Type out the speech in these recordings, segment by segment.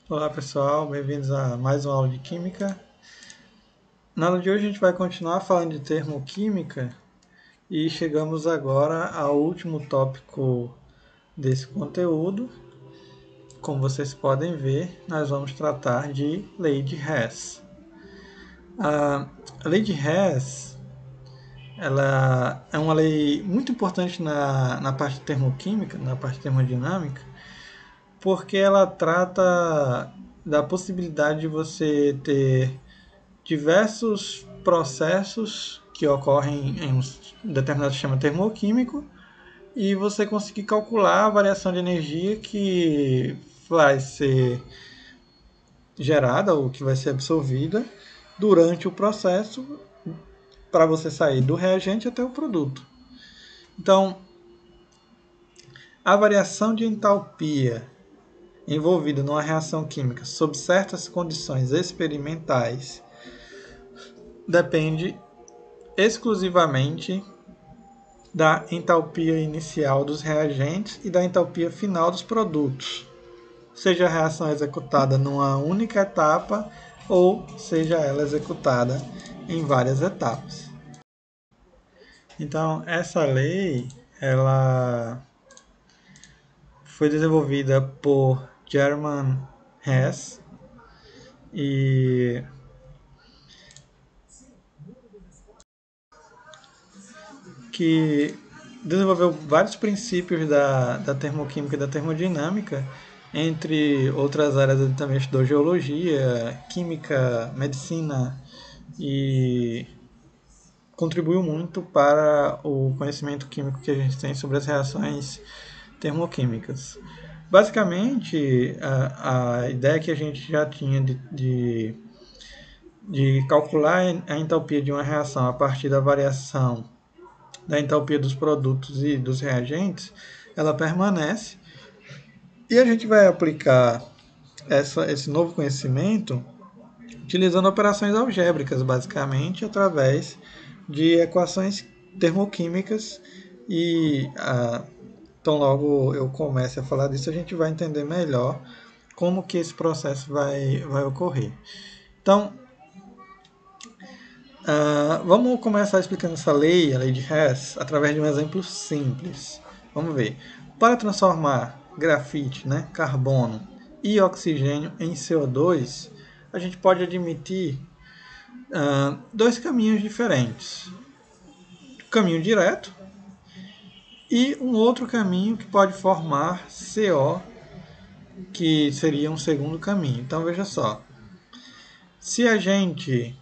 Olá pessoal, bem-vindos a mais uma aula de Química. Na aula de hoje a gente vai continuar falando de termoquímica e chegamos agora ao último tópico desse conteúdo. Como vocês podem ver, nós vamos tratar de lei de Hess. A lei de Hess ela é uma lei muito importante na parte termoquímica, na parte termodinâmica, porque ela trata da possibilidade de você ter diversos processos que ocorrem em um determinado sistema termoquímico e você conseguir calcular a variação de energia que vai ser gerada ou que vai ser absorvida durante o processo para você sair do reagente até o produto. Então, a variação de entalpia envolvida numa reação química sob certas condições experimentais depende exclusivamente da entalpia inicial dos reagentes e da entalpia final dos produtos, seja a reação executada numa única etapa ou seja ela executada em várias etapas. Então, essa lei ela foi desenvolvida por German Hess e que desenvolveu vários princípios da termoquímica e da termodinâmica, entre outras áreas ele também estudou geologia, química, medicina e contribuiu muito para o conhecimento químico que a gente tem sobre as reações termoquímicas. Basicamente, a ideia que a gente já tinha de calcular a entalpia de uma reação a partir da variação da entalpia dos produtos e dos reagentes, ela permanece. E a gente vai aplicar esse novo conhecimento utilizando operações algébricas, basicamente, através de equações termoquímicas. E então, logo eu comece a falar disso, a gente vai entender melhor como que esse processo vai ocorrer. Então, vamos começar explicando essa lei, a lei de Hess, através de um exemplo simples. Vamos ver. Para transformar grafite, carbono e oxigênio em CO2, a gente pode admitir dois caminhos diferentes. O caminho direto e um outro caminho que pode formar CO, que seria um segundo caminho. Então veja só. Se a gente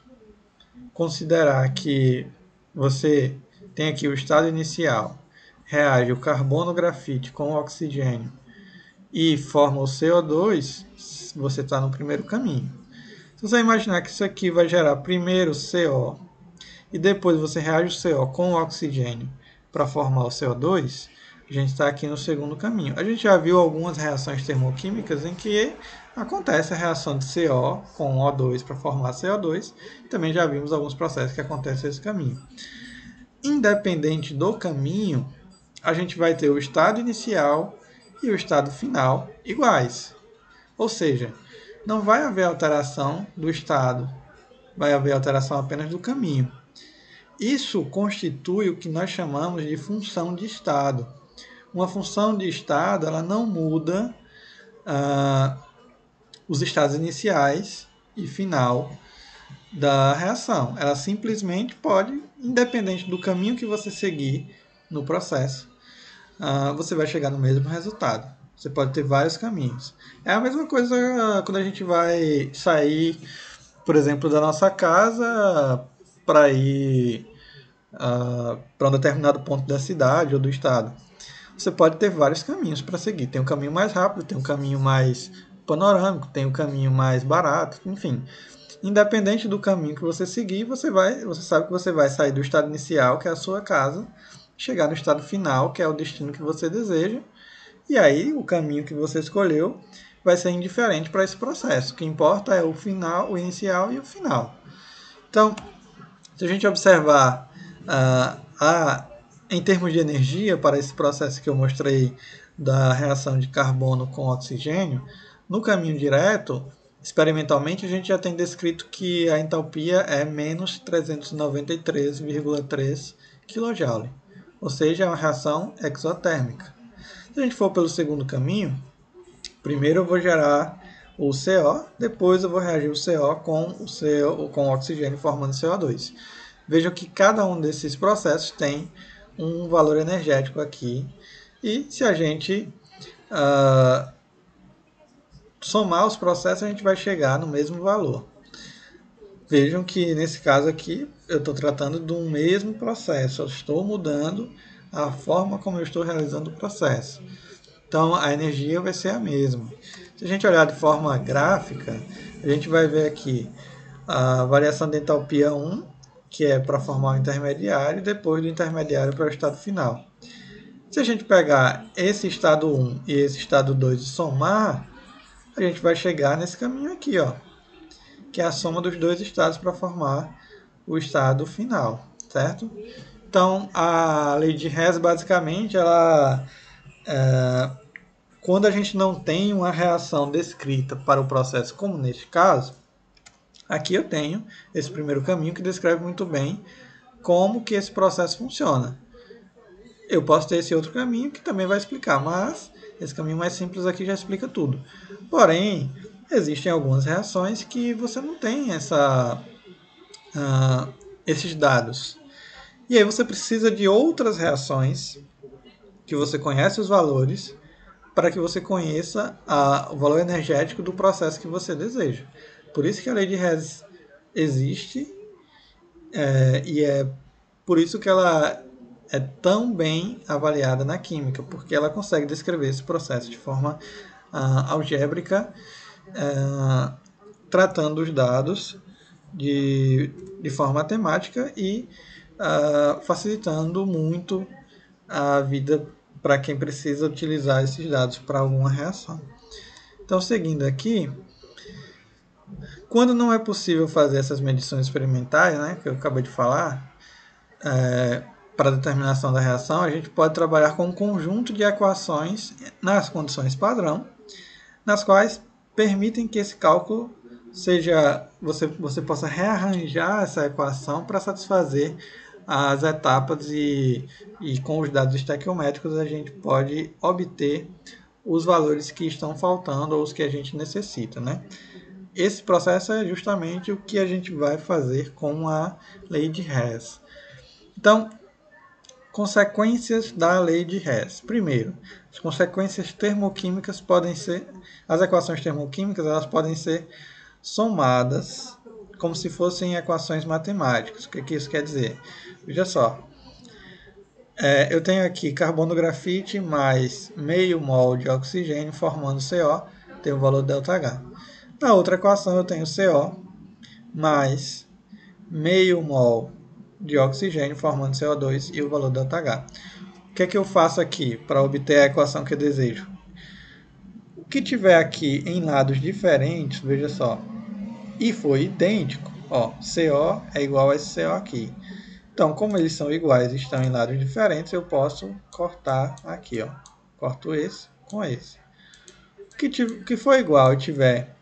considerar que você tem aqui o estado inicial, reage o carbono grafite com o oxigênio e forma o CO2, você está no primeiro caminho. Se você imaginar que isso aqui vai gerar primeiro CO e depois você reage o CO com o oxigênio para formar o CO2, a gente está aqui no segundo caminho. A gente já viu algumas reações termoquímicas em que acontece a reação de CO com O2 para formar CO2. Também já vimos alguns processos que acontecem nesse caminho. Independente do caminho, a gente vai ter o estado inicial e o estado final iguais. Ou seja, não vai haver alteração do estado, vai haver alteração apenas do caminho. Isso constitui o que nós chamamos de função de estado. Uma função de estado ela não muda os estados iniciais e final da reação. Ela simplesmente pode, independente do caminho que você seguir no processo, você vai chegar no mesmo resultado. Você pode ter vários caminhos. É a mesma coisa quando a gente vai sair, por exemplo, da nossa casa para ir para um determinado ponto da cidade ou do estado. Você pode ter vários caminhos para seguir. Tem um caminho mais rápido, tem um caminho mais panorâmico, tem um caminho mais barato, enfim. Independente do caminho que você seguir, você sabe que você vai sair do estado inicial, que é a sua casa, chegar no estado final, que é o destino que você deseja, e aí o caminho que você escolheu vai ser indiferente para esse processo. O que importa é o final, o inicial e o final. Então, se a gente observar em termos de energia, para esse processo que eu mostrei da reação de carbono com oxigênio, no caminho direto, experimentalmente a gente já tem descrito que a entalpia é menos 393,3 kJ, ou seja, é uma reação exotérmica. Se a gente for pelo segundo caminho, primeiro eu vou gerar o CO, depois eu vou reagir o CO com o oxigênio formando CO2. Vejam que cada um desses processos tem um valor energético aqui, e se a gente somar os processos, a gente vai chegar no mesmo valor. Vejam que nesse caso aqui eu estou tratando do mesmo processo, eu estou mudando a forma como eu estou realizando o processo. Então a energia vai ser a mesma. Se a gente olhar de forma gráfica, a gente vai ver aqui a variação de entalpia 1, que é para formar o intermediário, e depois do intermediário para o estado final. Se a gente pegar esse estado 1 e esse estado 2 e somar, a gente vai chegar nesse caminho aqui, ó, que é a soma dos dois estados para formar o estado final, certo? Então, a lei de Hess, basicamente, quando a gente não tem uma reação descrita para o processo, como neste caso, aqui eu tenho esse primeiro caminho que descreve muito bem como que esse processo funciona. Eu posso ter esse outro caminho que também vai explicar, mas esse caminho mais simples aqui já explica tudo. Porém, existem algumas reações que você não tem esses dados. E aí você precisa de outras reações que você conhece os valores para que você conheça o valor energético do processo que você deseja. Por isso que a lei de Hess existe, e é por isso que ela é tão bem avaliada na química, porque ela consegue descrever esse processo de forma algébrica, tratando os dados de forma matemática e facilitando muito a vida para quem precisa utilizar esses dados para alguma reação. Então, seguindo aqui, quando não é possível fazer essas medições experimentais, né, que eu acabei de falar, para a determinação da reação, a gente pode trabalhar com um conjunto de equações nas condições padrão, nas quais permitem que esse cálculo você possa rearranjar essa equação para satisfazer as etapas e com os dados estequiométricos a gente pode obter os valores que estão faltando ou os que a gente necessita, né? Esse processo é justamente o que a gente vai fazer com a lei de Hess. Então, consequências da lei de Hess. Primeiro, as consequências termoquímicas podem ser, as equações termoquímicas, elas podem ser somadas como se fossem equações matemáticas. O que isso quer dizer? Veja só, eu tenho aqui carbono grafite mais meio mol de oxigênio formando CO, tem o valor ΔH. Na outra equação eu tenho CO mais meio mol de oxigênio formando CO2 e o valor ΔH. O que é que eu faço aqui para obter a equação que eu desejo? O que tiver aqui em lados diferentes, veja só, e for idêntico, ó, CO é igual a esse CO aqui. Então, como eles são iguais e estão em lados diferentes, eu posso cortar aqui, ó. Corto esse com esse. O que for igual e tiver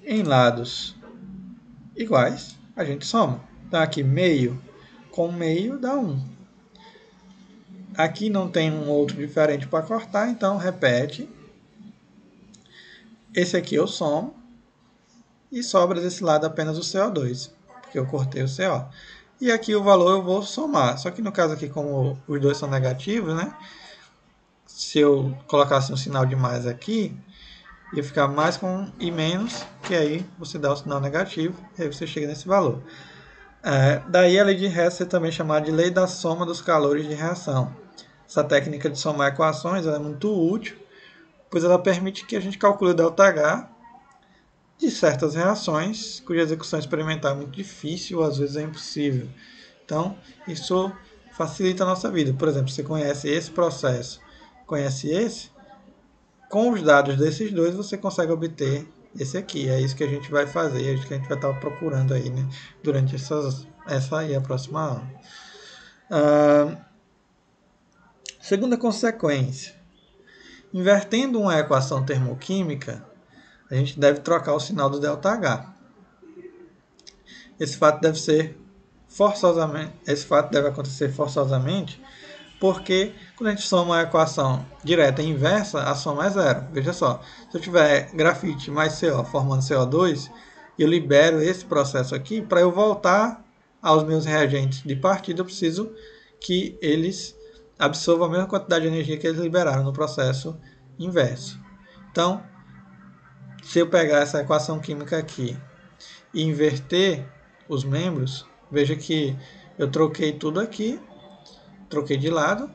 em lados iguais, a gente soma. Então, aqui meio com meio dá 1. Aqui não tem um outro diferente para cortar, então repete. Esse aqui eu somo e sobra desse lado apenas o CO2, porque eu cortei o CO. E aqui o valor eu vou somar. Só que no caso aqui, como os dois são negativos, né? Se eu colocasse um sinal de mais aqui, ia ficar mais com e menos, que aí você dá o sinal negativo, e aí você chega nesse valor. Daí a lei de Hess é também chamada de lei da soma dos calores de reação. Essa técnica de somar equações é muito útil, pois ela permite que a gente calcule o ΔH de certas reações, cuja execução experimental é muito difícil ou às vezes é impossível. Então, isso facilita a nossa vida. Por exemplo, você conhece esse processo, conhece esse, com os dados desses dois você consegue obter esse aqui. É isso que a gente vai fazer, é isso que a gente vai estar procurando aí, né, durante essa e a próxima aula. Segunda consequência. Invertendo uma equação termoquímica, a gente deve trocar o sinal do ΔH. Esse fato deve acontecer forçosamente, porque quando a gente soma a equação direta e inversa, a soma é zero. Veja só, se eu tiver grafite mais CO formando CO2, eu libero esse processo aqui. Para eu voltar aos meus reagentes de partida, eu preciso que eles absorvam a mesma quantidade de energia que eles liberaram no processo inverso. Então, se eu pegar essa equação química aqui e inverter os membros, veja que eu troquei tudo aqui, troquei de lado,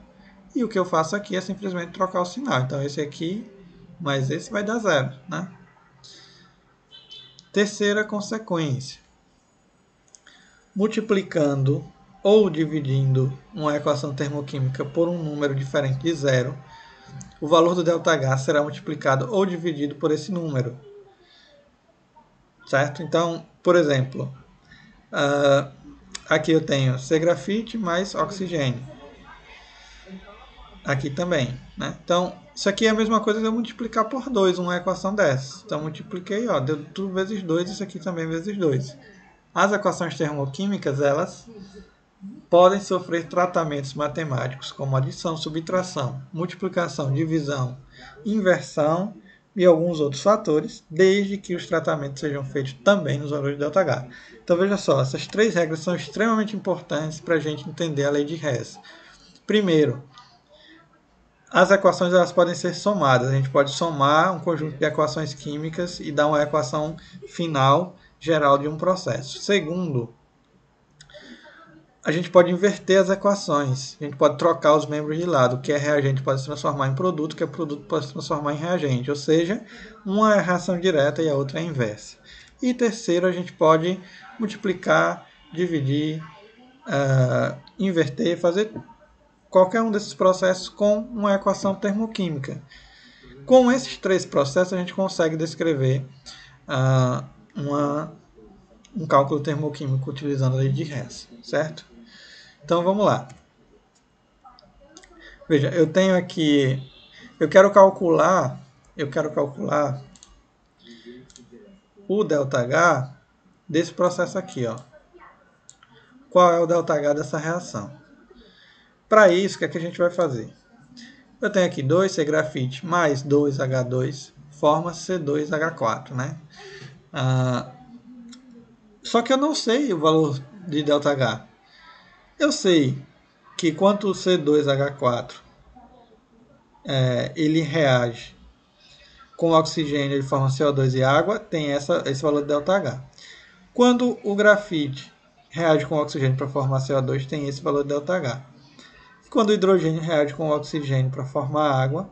e o que eu faço aqui é simplesmente trocar o sinal. Então, esse aqui mais esse vai dar zero, né? Terceira consequência. Multiplicando ou dividindo uma equação termoquímica por um número diferente de zero, o valor do ΔH será multiplicado ou dividido por esse número. Certo? Então, por exemplo, aqui eu tenho C grafite mais oxigênio. Aqui também, né? Então, isso aqui é a mesma coisa de eu multiplicar por 2 uma equação dessa. Então, multipliquei, ó, deu tudo vezes 2, isso aqui também vezes 2. As equações termoquímicas, elas podem sofrer tratamentos matemáticos, como adição, subtração, multiplicação, divisão, inversão e alguns outros fatores, desde que os tratamentos sejam feitos também nos valores de ΔH. Então, veja só, essas três regras são extremamente importantes para a gente entender a lei de Hess. Primeiro, as equações elas podem ser somadas. A gente pode somar um conjunto de equações químicas e dar uma equação final geral de um processo. Segundo, a gente pode inverter as equações. A gente pode trocar os membros de lado. O que é reagente pode se transformar em produto, o que é produto pode se transformar em reagente. Ou seja, uma é reação direta e a outra é inversa. E terceiro, a gente pode multiplicar, dividir, inverter, fazer qualquer um desses processos com uma equação termoquímica. Com esses três processos, a gente consegue descrever um cálculo termoquímico utilizando a lei de Hess, certo? Então vamos lá. Veja, eu tenho aqui, eu quero calcular o ΔH desse processo aqui, ó. Qual é o ΔH dessa reação? Para isso, o que é que a gente vai fazer? Eu tenho aqui 2C grafite mais 2H2 forma C2H4, né? Só que eu não sei o valor de ΔH. Eu sei que quanto o C2H4 ele reage com oxigênio, ele forma CO2 e água, tem esse valor de ΔH. Quando o grafite reage com oxigênio para formar CO2, tem esse valor de ΔH. E quando o hidrogênio reage com oxigênio para formar água,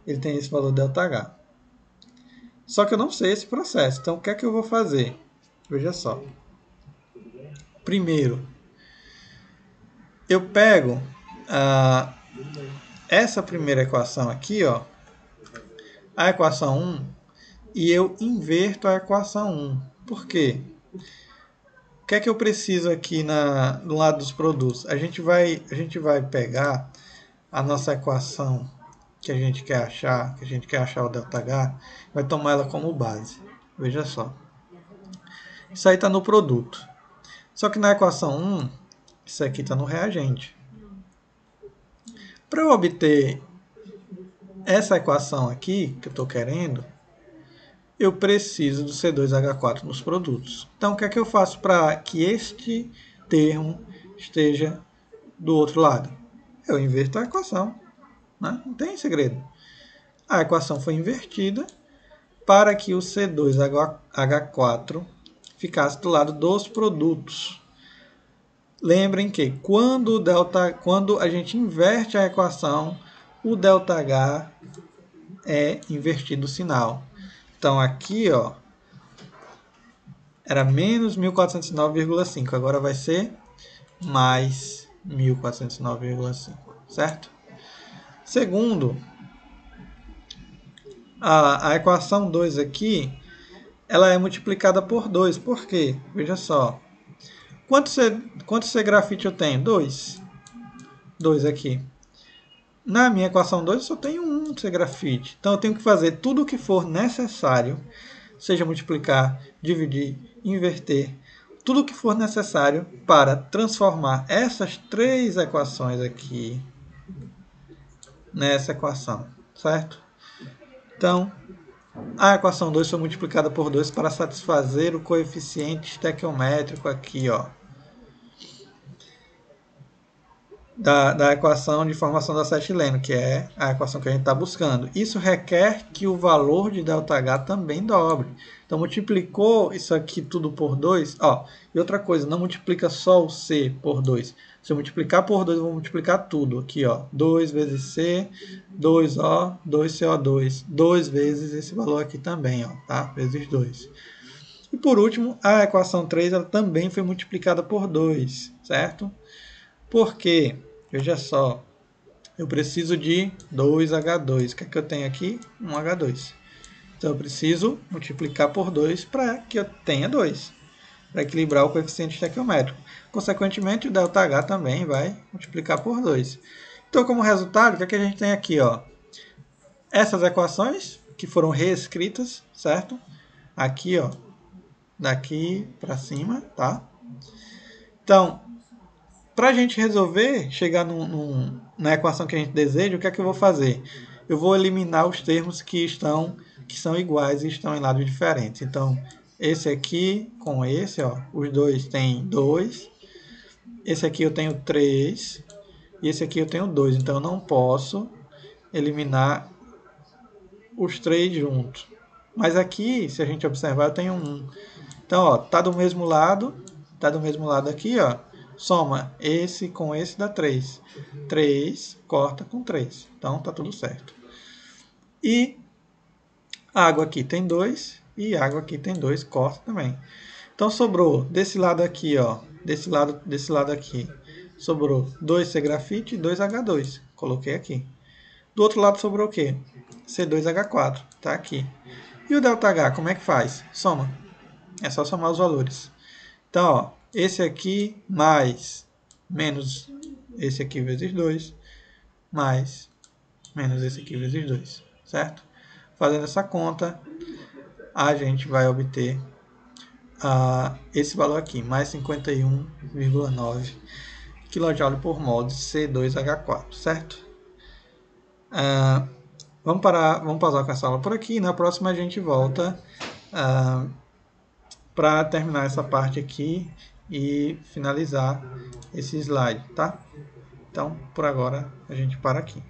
ele tem esse valor de ΔH. Só que eu não sei esse processo, então o que é que eu vou fazer? Veja só. Primeiro, eu pego essa primeira equação aqui, ó, a equação 1, e eu inverto a equação 1. Por quê? O que é que eu preciso aqui no lado dos produtos? A gente vai pegar a nossa equação que a gente quer achar o ΔH, vai tomar ela como base. Veja só. Isso aí está no produto. Só que na equação 1, isso aqui está no reagente. Para eu obter essa equação aqui, que eu estou querendo, eu preciso do C2H4 nos produtos. Então, o que é que eu faço para que este termo esteja do outro lado? Eu inverto a equação, né? Não tem segredo. A equação foi invertida para que o C2H4 ficasse do lado dos produtos. Lembrem que quando a gente inverte a equação, o ΔH é invertido o sinal. Então aqui, ó, era menos 1409,5, agora vai ser mais 1409,5, certo? Segundo, a equação 2 aqui, ela é multiplicada por 2. Por quê? Veja só. Quanto C grafite eu tenho? 2. 2 aqui. Na minha equação 2 eu só tenho um C grafite. Então eu tenho que fazer tudo o que for necessário, seja multiplicar, dividir, inverter, tudo o que for necessário para transformar essas três equações aqui nessa equação, certo? Então, a equação 2 foi multiplicada por 2 para satisfazer o coeficiente estequiométrico aqui, ó, da equação de formação da acetileno, que é a equação que a gente está buscando. Isso requer que o valor de ΔH também dobre. Então, multiplicou isso aqui tudo por 2. Ó, e outra coisa, não multiplica só o C por 2. Se eu multiplicar por 2, eu vou multiplicar tudo. Aqui, ó, 2 vezes C, 2O, 2CO2. 2 vezes esse valor aqui também, ó, tá? Vezes 2. E por último, a equação 3 ela também foi multiplicada por 2, certo? Por quê? Veja só, eu preciso de 2H2. O que é que eu tenho aqui? 1H2. Então eu preciso multiplicar por 2 para que eu tenha 2, para equilibrar o coeficiente estequiométrico. Consequentemente, o ΔH também vai multiplicar por 2. Então, como resultado, o que é que a gente tem aqui? Ó? Essas equações que foram reescritas, certo? Aqui, ó, daqui para cima, tá? Então, para a gente resolver, chegar na equação que a gente deseja, o que é que eu vou fazer? Eu vou eliminar os termos que são iguais e estão em lados diferentes. Então, esse aqui com esse, ó, os dois têm 2. Esse aqui eu tenho 3. E esse aqui eu tenho 2. Então, eu não posso eliminar os 3 juntos. Mas aqui, se a gente observar, eu tenho 1. Então, ó, tá do mesmo lado aqui, ó. Soma esse com esse dá 3. 3 corta com 3. Então, tá tudo certo. E água aqui tem 2 e água aqui tem 2, corta também. Então, sobrou desse lado aqui, ó, desse lado aqui, sobrou 2C grafite e 2H2. Coloquei aqui. Do outro lado sobrou o quê? C2H4, tá aqui. E o ΔH, como é que faz? Soma. É só somar os valores. Então, ó, esse aqui mais menos esse aqui vezes 2, mais menos esse aqui vezes 2, certo? Fazendo essa conta, a gente vai obter esse valor aqui, mais 51,9 kJ por mol de C2H4, certo? Vamos pausar com essa aula por aqui. Na próxima a gente volta para terminar essa parte aqui e finalizar esse slide, tá? Então, por agora, a gente para aqui.